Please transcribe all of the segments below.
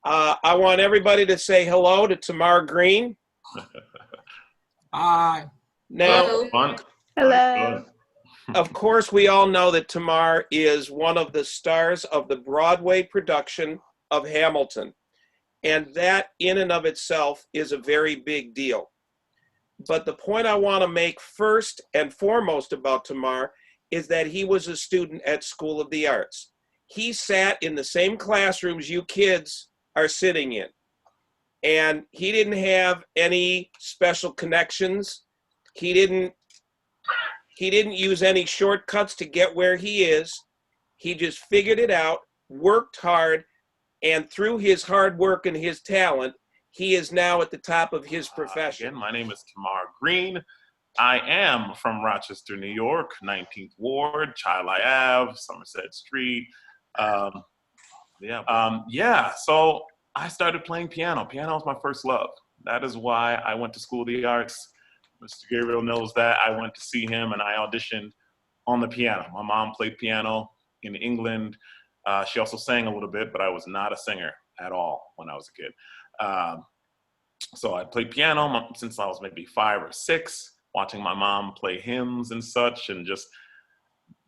I want everybody to say hello to Tamar Greene. Hi. Now, Hello. of course, we all know that Tamar is one of the stars of the Broadway production of Hamilton. And that in and of itself is a very big deal. But the point I want to make first and foremost about Tamar is that he was a student at School of the Arts. He sat in the same classrooms you kids are sitting in. And he didn't have any special connections. He didn't use any shortcuts to get where he is. He just figured it out, worked hard, and through his hard work and his talent, he is now at the top of his profession. Again, my name is Tamar Greene. I am from Rochester, New York, 19th Ward, Chilai Ave, Somerset Street. So I started playing piano. Piano was my first love. That is why I went to School of the Arts. Mr. Gabriel knows that. I went to see him and I auditioned on the piano. My mom played piano in England. She also sang a little bit, but I was not a singer at all when I was a kid. So I played piano since I was maybe 5 or 6, watching my mom play hymns and such, and just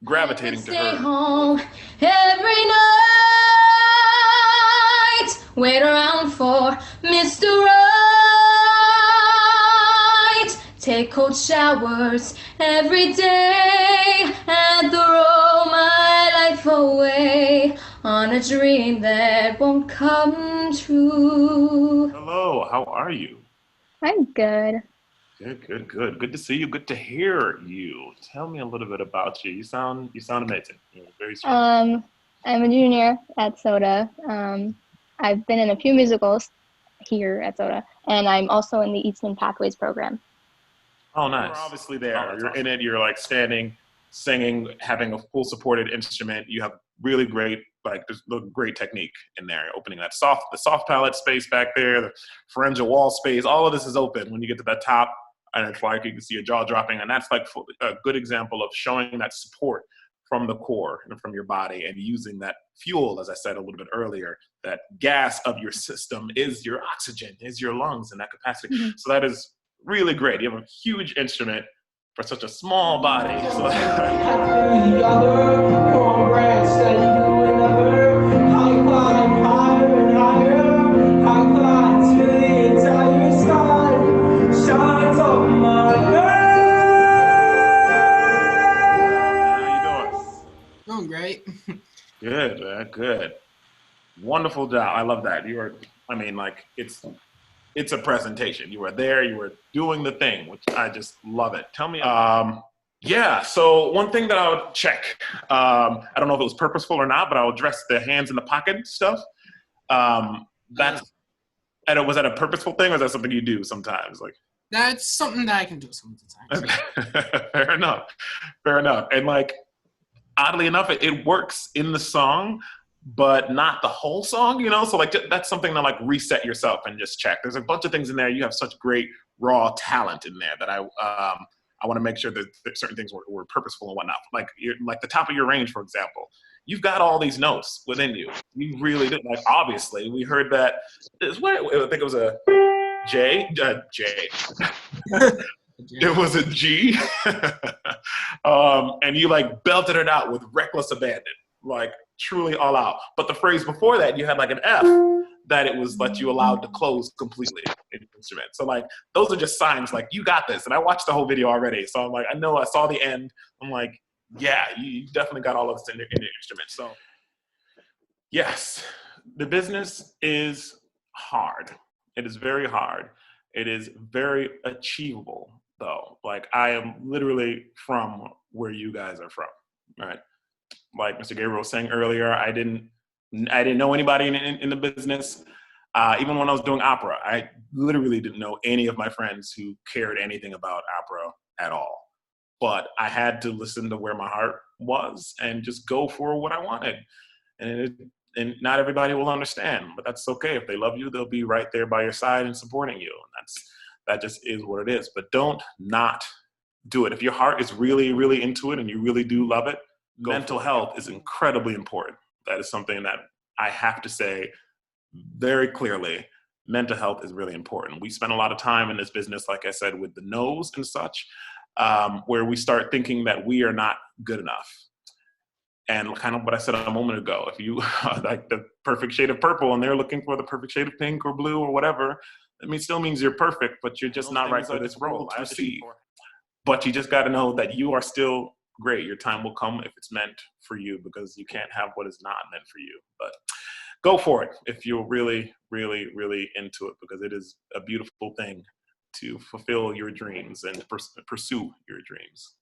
gravitating to her. Stay home every night, wait around for Mr. Right, take cold showers every day, and throw my life away on a dream that won't come true. Hello, how are you? I'm good. Good. Good to see you. Good to hear you. Tell me a little bit about you. You sound amazing. You're very strong. I'm a junior at SOTA. I've been in a few musicals here at SOTA, and I'm also in the Eastman Pathways program. Oh, nice. You're obviously there. You're awesome. In it. You're like standing, singing, having a full supported instrument. You have really great, there's great technique in there. Opening the soft palette space back there, the pharyngeal wall space. All of this is open when you get to the top, and it's like you can see your jaw dropping, and that's like a good example of showing that support from the core and from your body, and using that fuel, as I said a little bit earlier, that gas of your system is your oxygen, is your lungs, and that capacity. Mm-hmm. So that is really great. You have a huge instrument for such a small body. So Doing great. Good, man, good. Wonderful job. I love that. It's a presentation. You were there, you were doing the thing, which I just love it. Tell me, so one thing that I would check, I don't know if it was purposeful or not, but I'll address the hands in the pocket stuff. Was that a purposeful thing, or is that something you do sometimes? That's something that I can do sometimes. Fair enough. And oddly enough, it works in the song, but not the whole song, So that's something to reset yourself and just check. There's a bunch of things in there. You have such great raw talent in there that I want to make sure that certain things were purposeful and whatnot. Like the top of your range, for example. You've got all these notes within you. You really did. Obviously, we heard that. I think it was a J. It was a G. And you belted it out with reckless abandon, truly all out. But the phrase before that, you had an F that it was you allowed to close completely in the instrument. So those are just signs you got this. And I watched the whole video already. So I'm I know I saw the end. I'm yeah, you definitely got all of this in your instrument. So yes, the business is hard. It is very hard. It is very achievable though. I am literally from where you guys are from, right? Like Mr. Gabriel was saying earlier, I didn't know anybody in the business. Even when I was doing opera, I literally didn't know any of my friends who cared anything about opera at all. But I had to listen to where my heart was and just go for what I wanted. And not everybody will understand, but that's okay. If they love you, they'll be right there by your side and supporting you. And that just is what it is. But don't not do it. If your heart is really, really into it and you really do love it, mental health is incredibly important. That is something that I have to say very clearly, mental health is really important. We spend a lot of time in this business, like I said, with the no's and such, where we start thinking that we are not good enough. And kind of what I said a moment ago, if you like the perfect shade of purple and they're looking for the perfect shade of pink or blue or whatever, still means you're perfect, but you're just not right for this role to receive. But you just got to know that you are still great. Your time will come if it's meant for you, because you can't have what is not meant for you. But go for it if you're really, really, really into it, because it is a beautiful thing to fulfill your dreams and pursue your dreams.